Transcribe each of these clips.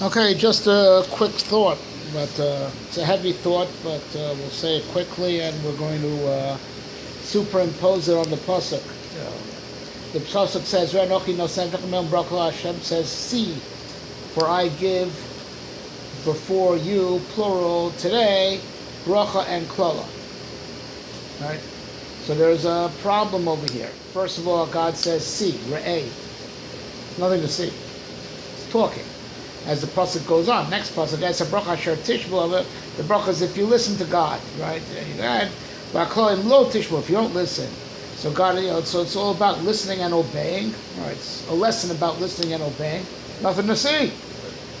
Okay, just a quick thought, but it's a heavy thought, but we'll say it quickly, and we're going to superimpose it on the pasuk. The pasuk says, "Re'anochi nosem v'chamel brakla." Hashem says, "See, for I give before you, plural, today, bracha and klola." Right. So there's a problem over here. First of all, God says, "See, re'eh." Nothing to see. It's talking. As the pasuk goes on, next pasuk, that's a bracha asher tishbu. The bracha is if you listen to God, right? And lo tishbu, if you don't listen. So God, so it's all about listening and obeying. Right? It's a lesson about listening and obeying. Nothing to see.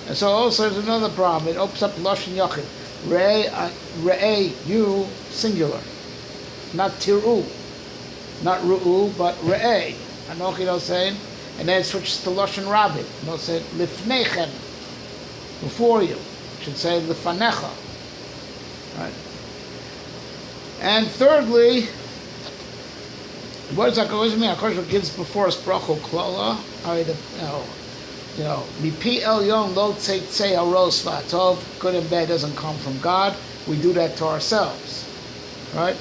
And so also there's another problem. It opens up lashon yachid. Re'eh, you singular, not tiru, not ru'u, but re'eh. Anochi saying, and then it switches to lashon rabbi. No say lifnechem. Before you. It should say lefanecha. Right? And thirdly, what does that mean? HaKadosh gives before us bracha klola. Mipi elyon lo tzei aros v'atov. Good and bad doesn't come from God. We do that to ourselves. Right?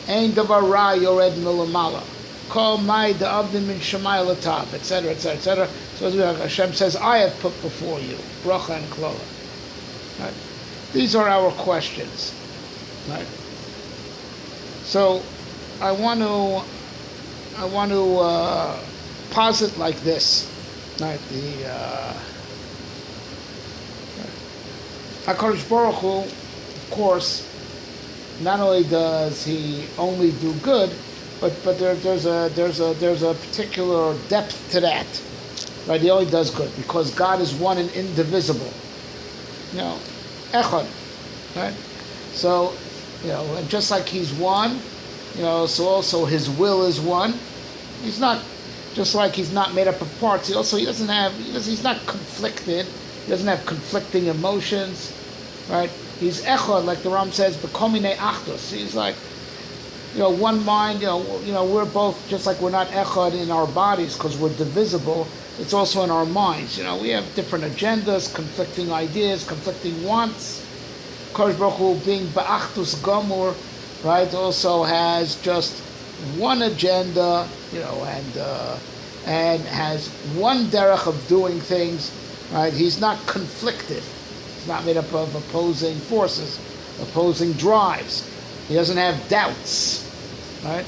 Ein davar ra yored milamala. Kol mai da'avdim min shemai latav, etc., etc., etc. So Hashem says, I have put before you bracha and klola. Right? These are our questions. Right? So I want to posit like this. Right? HaKadosh Baruch Hu, of course, not only does He only do good, but there's a particular depth to that. Right? He only does good because God is one and indivisible. Echad. Right? So, and just like He's one, so also His will is one. He's not just like He's not made up of parts. He's not conflicted. He doesn't have conflicting emotions. Right? He's echad, like the Ram says, b'komine achdus. He's like, one mind. We're both, just like we're not echad in our bodies because we're divisible. It's also in our minds. We have different agendas, conflicting ideas, conflicting wants. Kodesh Baruch Hu, being ba'achdus gamur, right, also has just one agenda, and has one derech of doing things. Right? He's not conflicted. He's not made up of opposing forces, opposing drives. He doesn't have doubts, right?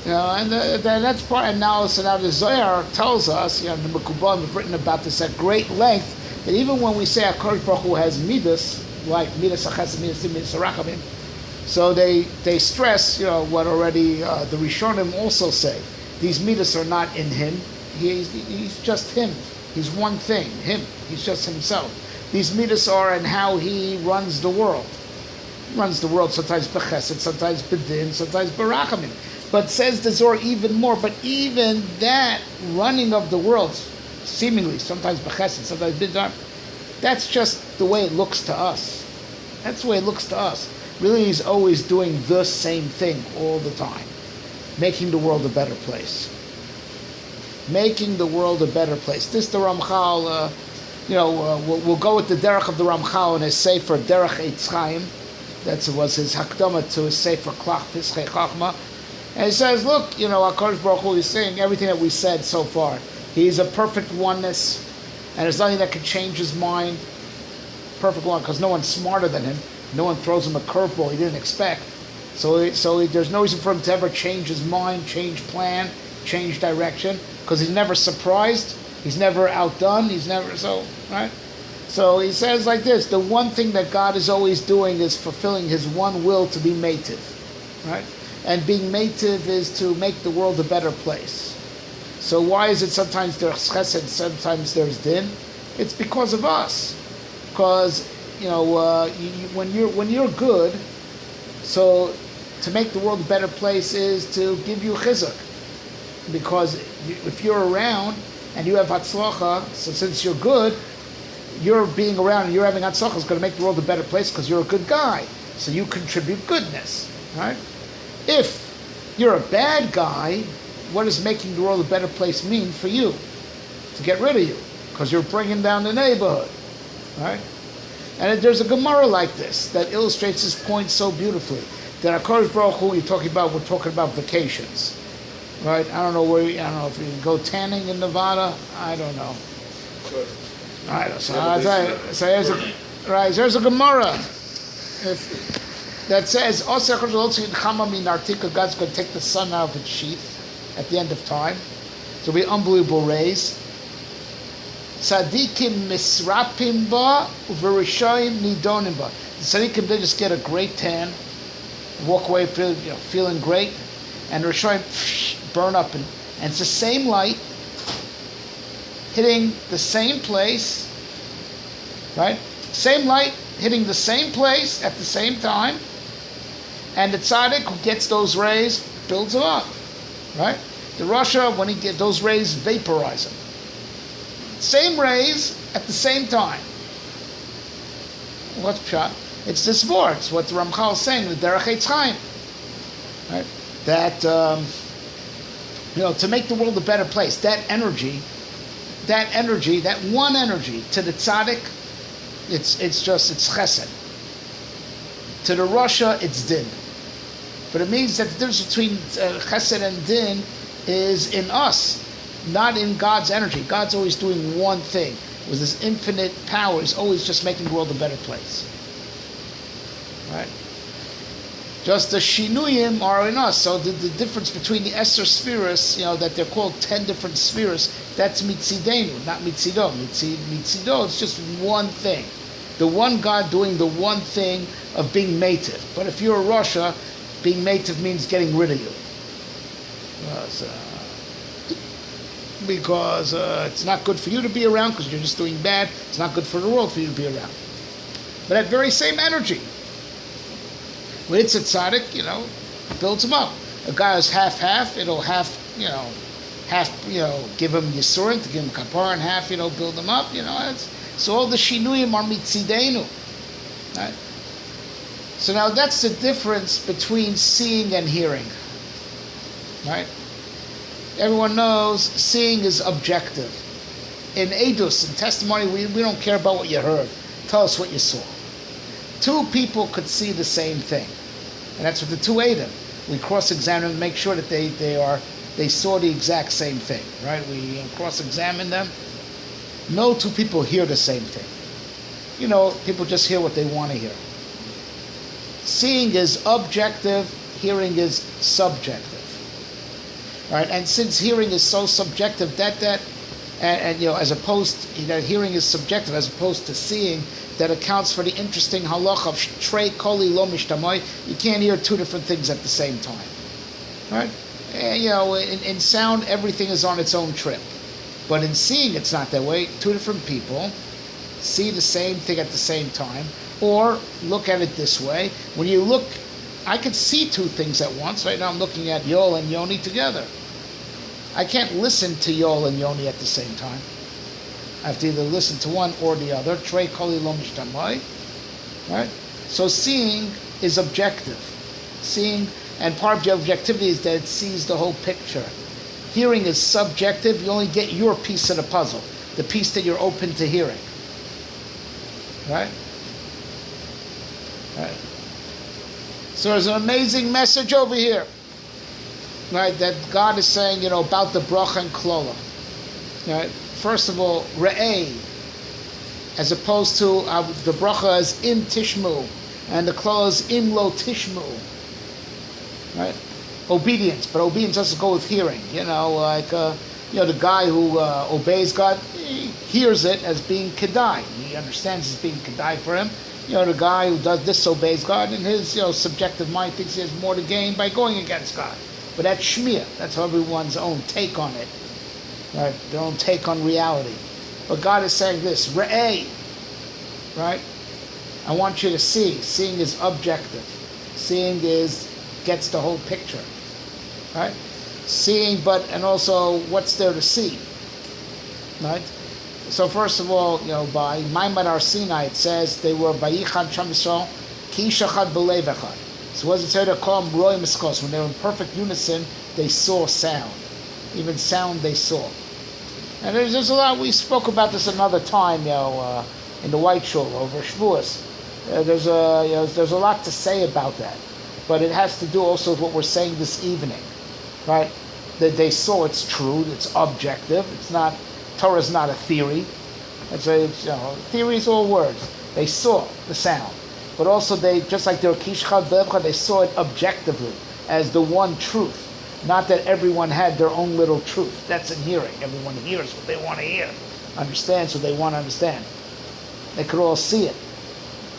And that's part. And now the Zohar tells us, the Mekubalim have written about this at great length, that even when we say HaKadosh Baruch Hu has midas, like midas hachesed, midas harachamim, so they stress, what already the Rishonim also say. These midas are not in him. He's just him. He's one thing. Him. He's just himself. These midas are in how he runs the world. He runs the world sometimes b'chesed, sometimes b'din, sometimes b'rachamim. But says the Zohar even more. But even that running of the world, seemingly sometimes b'chesed, sometimes b'din, that's just the way it looks to us. That's the way it looks to us. Really, He's always doing the same thing all the time, making the world a better place. Making the world a better place. This the Ramchal. We'll go with the derech of the Ramchal in his sefer Derech Eitz Chaim. That was his hakdama to his sefer Klach Pischei Chachma. And he says, look, HaKadosh Baruch Hu is saying everything that we said so far. He's a perfect oneness, and there's nothing that can change His mind. Perfect one, because no one's smarter than Him. No one throws Him a curveball He didn't expect. So there's no reason for Him to ever change His mind, change plan, change direction, because He's never surprised. He's never outdone. Right? So he says like this: the one thing that God is always doing is fulfilling His one will to be mativ, right? And being mativ is to make the world a better place. So why is it sometimes there's chesed, sometimes there's din? It's because of us. Because when you're good, so to make the world a better place is to give you chizuk. Because if you're around and you have hatzlacha, so since you're good, you're being around and you're having hatzlacha is going to make the world a better place because you're a good guy. So you contribute goodness, right? If you're a bad guy, what does making the world a better place mean for you? To get rid of you. because you're bringing down the neighborhood, right? And there's a Gemara like this that illustrates this point so beautifully. That HaKadosh Baruch Hu, we're talking about vacations, right? I don't know if you can go tanning in Nevada. I don't know. Good. I don't know. So there's a Gemara that says, God's going to take the sun out of its sheath at the end of time. So it'll be unbelievable rays. Tzadikim misrapim ba u'verishayim nidonim ba. The tzadikim, they just get a great tan, walk away feeling great, and the rishoyim burn up. And it's the same light hitting the same place, right? Same light hitting the same place at the same time, and the tzaddik who gets those rays builds them up, right? The Rasha, when he gets those rays, vaporize him. Same rays at the same time. What's pshat? It's this word. It's what the Ramchal is saying, the Derech Eitz Chaim, right? That to make the world a better place. That one energy to the tzaddik, it's chesed. To the Rasha, it's din. But it means that the difference between chesed and din is in us, not in God's energy. God's always doing one thing. With his infinite power, he's always just making the world a better place. Right? Just the shinuyim are in us. So the difference between the Esther spheres, that they're called 10 different spheres, that's mitzidenu, not mitzido. Mitzido, it's just one thing. The one God doing the one thing of being mative. But if you're a Rasha, being mative means getting rid of you. Because it's not good for you to be around because you're just doing bad. It's not good for the world for you to be around. But that very same energy, when it's a tzaddik, builds him up. A guy who's half, it'll half give him yisurin, to give him kapar, and half, build him up. So all the shinuyim are mitzidenu. Right? So now that's the difference between seeing and hearing. Right? Everyone knows seeing is objective. In edus, in testimony, we don't care about what you heard. Tell us what you saw. Two people could see the same thing. And that's what the two Adam. We cross-examine them to make sure that they saw the exact same thing. Right? We cross-examine them. No two people hear the same thing. People just hear what they want to hear. Seeing is objective, hearing is subjective. Right, and since hearing is so subjective, as opposed, hearing is subjective as opposed to seeing, that accounts for the interesting halacha of trei koli lo mishtamoy. You can't hear two different things at the same time. Right, in sound everything is on its own trip, but in seeing it's not that way. Two different people see the same thing at the same time, or look at it this way: when you look. I could see two things at once. Right now I'm looking at Yoel and Yoni together. I can't listen to Yoel and Yoni at the same time. I have to either listen to one or the other. Trei koli lo mishtamai. Right? So seeing is objective. Seeing, and part of the objectivity is that it sees the whole picture. Hearing is subjective. You only get your piece of the puzzle, the piece that you're open to hearing. Right? Right. So there's an amazing message over here, right? That God is saying, about the bracha and klola. Right? First of all, re'eh, as opposed to the bracha is im tishmu, and the klola is im lo tishmu. Right? Obedience, but obedience doesn't go with hearing. The guy who obeys God, he hears it as being kedai. He understands it's being kedai for him. The guy who disobeys God, in his subjective mind thinks he has more to gain by going against God. But that's shmiyah. That's everyone's own take on it, right? Their own take on reality. But God is saying this, re'eh, right? I want you to see. Seeing is objective. Seeing gets the whole picture, right? Seeing, and also what's there to see, right? So first of all, by Maimad Ar Sinai, it says they were Vayichad Sham Yisrael Ki Shachad B'Lev Echad. So what does it say? They call them Roy Miskos. When they were in perfect unison, they saw sound. Even sound they saw. And there's a lot, we spoke about this another time, in the White Shul over Shavuos. There's a lot to say about that. But it has to do also with what we're saying this evening, right? That they saw it's true, it's objective, it's not, Torah's not a theory. Theory is all words. They saw the sound. But also they, just like they were Kishcha Bevcha, they saw it objectively as the one truth. Not that everyone had their own little truth. That's in hearing. Everyone hears what they want to hear. Understands what they want to understand. They could all see it.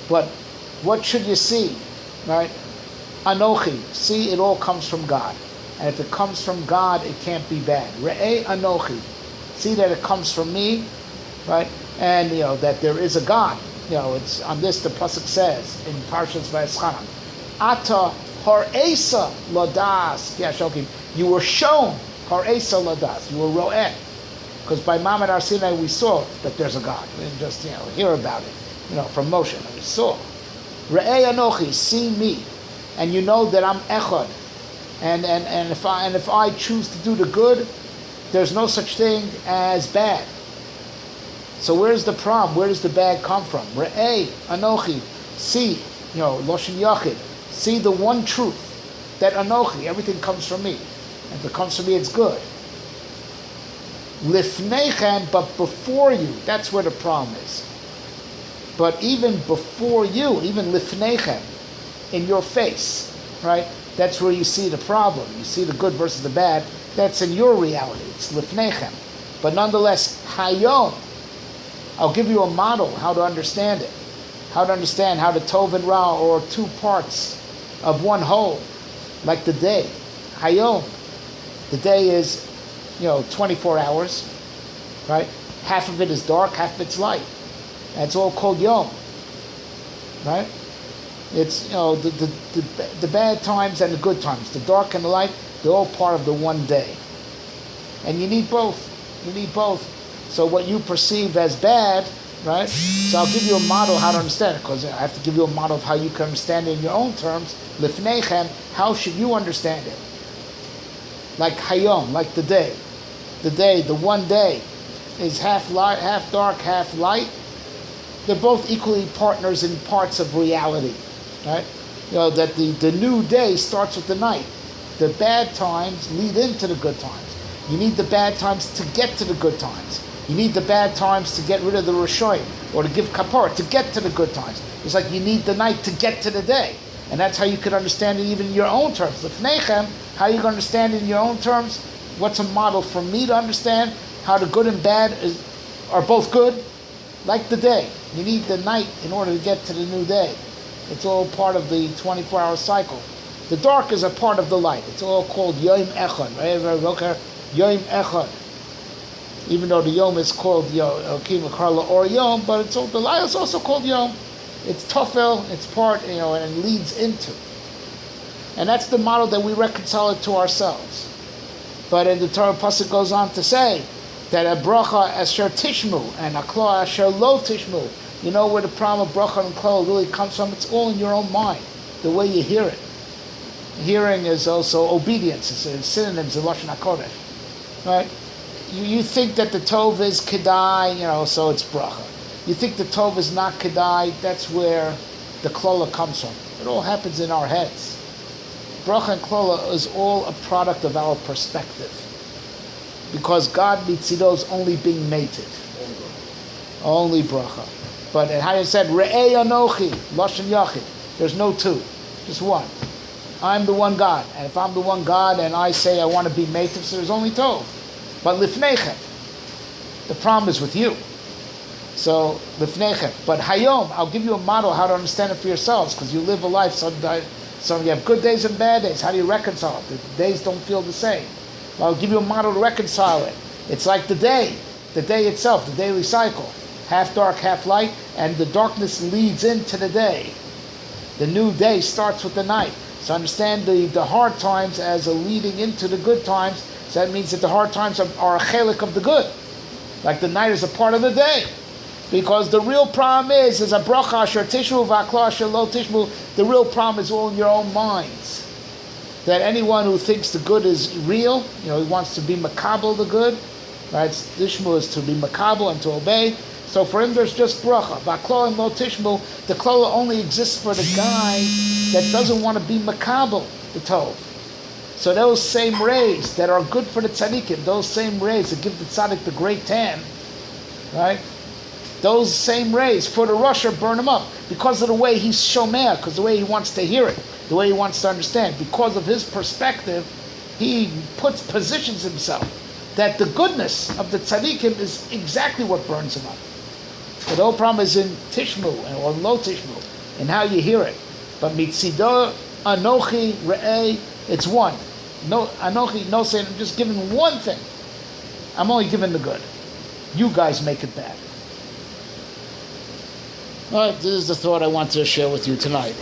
But what should you see? Right? Anochi. See, it all comes from God. And if it comes from God, it can't be bad. Re'eh Anochi. See that it comes from me, right? And that there is a God. It's on this the pasuk says in Parshas Vayeschanan, Ata har'esa ladas ki'ashokim. You were shown har'esa ladas. You were ro'eh. Because by Mamad Har Sinai we saw that there's a God. We didn't just hear about it. From Moshe. We saw. Re'eh Anochi, see me, and you know that I'm echad. And if I choose to do the good, there's no such thing as bad. So where's the problem? Where does the bad come from? Re'eh Anochi, see, Loshen Yachid, see the one truth, that Anochi, everything comes from me. And if it comes from me, it's good. Lifneichem, but before you, that's where the problem is. But even before you, even Lifneichem, in your face, right? That's where you see the problem. You see the good versus the bad. That's in your reality. It's Lifneichem. But nonetheless, Hayom, I'll give you a model how to understand it. How to understand how the Tov and Ra are two parts of one whole, like the day. Hayom. The day is, 24 hours, right? Half of it is dark, half of it's light. And it's all called Yom, right? It's, the bad times and the good times, the dark and the light, they're all part of the one day. And you need both. You need both. So what you perceive as bad, right? So I'll give you a model how to understand it, because I have to give you a model of how you can understand it in your own terms. Lifneichem, how should you understand it? Like Hayom, like the day. The day, the one day, is half light, half dark, half light. They're both equally partners in parts of reality, right? That the new day starts with the night. The bad times lead into the good times. You need the bad times to get to the good times. You need the bad times to get rid of the Rishoyim, or to give kapar, to get to the good times. It's like you need the night to get to the day. And that's how you could understand it even in your own terms. Lifneichem, how you can understand it in your own terms? What's a model for me to understand how the good and bad are both good? Like the day. You need the night in order to get to the new day. It's all part of the 24-hour cycle. The dark is a part of the light. It's all called Yom Echad, right? Yom Echad. Even though the Yom is called Kim Karla or Yom, but the light is also called Yom. It's Tofel, it's part, and it leads into. And that's the model that we reconcile it to ourselves. But in the Torah pasuk goes on to say that a bracha asher tishmu and a kla asher lo tishmu. You know where the problem of bracha and kla really comes from? It's all in your own mind, the way you hear it. Hearing is also obedience. It's synonyms in Lashon HaKodesh, right? You think that the tov is kedai, so it's bracha. You think the tov is not kedai, that's where the klola comes from. It all happens in our heads. Bracha and klola is all a product of our perspective. Because God mitzido is only being native. Only bracha. But how you said, Re'eh Anochi, Lashon Yachid. There's no two, just one. I'm the one God. And if I'm the one God and I say I want to be native, so there's only tov. But Lifneichem, the problem is with you. So, Lifneichem. But Hayom, I'll give you a model how to understand it for yourselves, because you live a life, so you have good days and bad days. How do you reconcile it? The days don't feel the same. I'll give you a model to reconcile it. It's like the day itself, the daily cycle. Half dark, half light, and the darkness leads into the day. The new day starts with the night. So understand the hard times as a leading into the good times. So that means that the hard times are a chelik of the good. Like the night is a part of the day. Because the real problem is a bracha asher tishmu v'akla asher lo tishmu. The real problem is all in your own minds. That anyone who thinks the good is real, he wants to be makabel the good, Right? Tishmu is to be makabel and to obey. So for him, there's just bracha. V'aklo and lo tishmu. The klola only exists for the guy that doesn't want to be makabel, the tov. So those same rays that are good for the tzaddikim, those same rays that give the tzaddik the great tan, right? Those same rays for the Russia burn him up because of the way he's shomea, because the way he wants to hear it, the way he wants to understand. Because of his perspective, he positions himself that the goodness of the tzaddikim is exactly what burns him up. So the whole problem is in tishmu or lo tishmu, and how you hear it. But mitzido anochi re'eh, it's one. No anochi, no saying, I'm just giving one thing. I'm only giving the good. You guys make it bad. All right, this is the thought I want to share with you tonight.